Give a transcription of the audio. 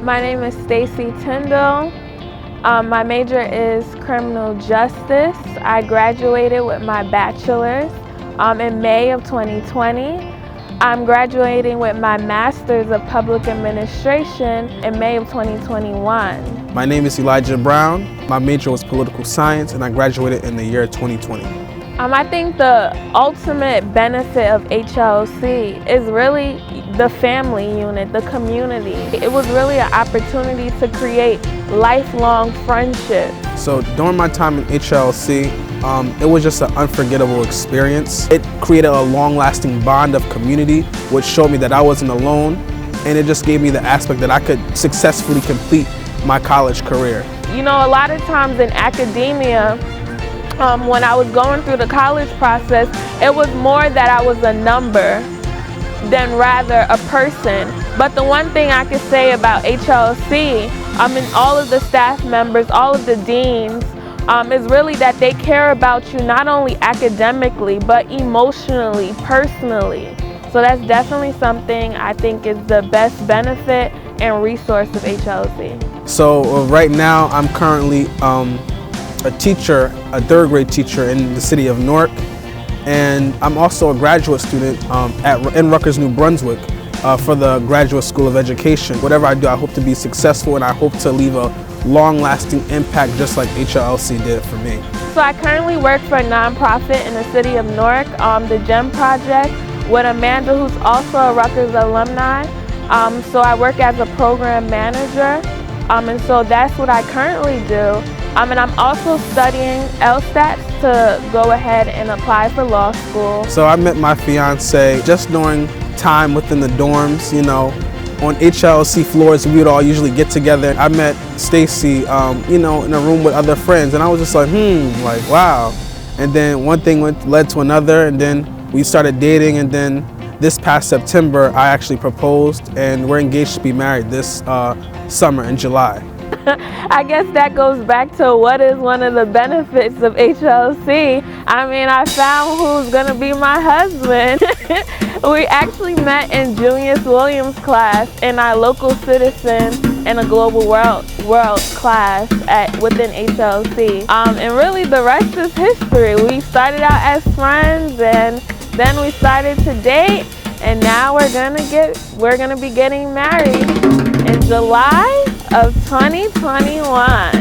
My name is Stacy. My major is criminal justice. I graduated with my bachelor's in May of 2020. I'm graduating with my master's of public administration in May of 2021. My name is Elijah Brown. My major was political science and I graduated in the year 2020. I think the ultimate benefit of HLLC is really the family unit, the community. It was really an opportunity to create lifelong friendships. So during my time in HLLC, it was just an unforgettable experience. It created a long-lasting bond of community, which showed me that I wasn't alone, and it just gave me the aspect that I could successfully complete my college career. You know, a lot of times in academia, when I was going through the college process, it was more that I was a number than rather a person. But the one thing I could say about HLLC, and all of the staff members, all of the deans, is really that they care about you not only academically, but emotionally, personally. So that's definitely something I think is the best benefit and resource of HLLC. So right now I'm currently a teacher, a third grade teacher in the city of Newark, and I'm also a graduate student in Rutgers, New Brunswick for the Graduate School of Education. Whatever I do, I hope to be successful and I hope to leave a long-lasting impact just like HLLC did for me. So I currently work for a nonprofit in the city of Newark, the GEM Project, with Amanda, who's also a Rutgers alumni. So I work as a program manager, and so that's what I currently do. And I'm also studying LSAT to go ahead and apply for law school. So I met my fiance just during time within the dorms, you know. On HLLC floors, we would all usually get together. I met Stacy, you know, in a room with other friends, and I was just like, like, wow. And then one thing led to another, and then we started dating, and then this past September, I actually proposed, and we're engaged to be married this summer in July. I guess that goes back to what is one of the benefits of HLLC. I mean, I found who's gonna be my husband. We actually met in Junius Williams' class in our local citizen and a global world class within HLLC. And really the rest is history. We started out as friends and then we started to date, and now we're gonna be getting married in July of 2021.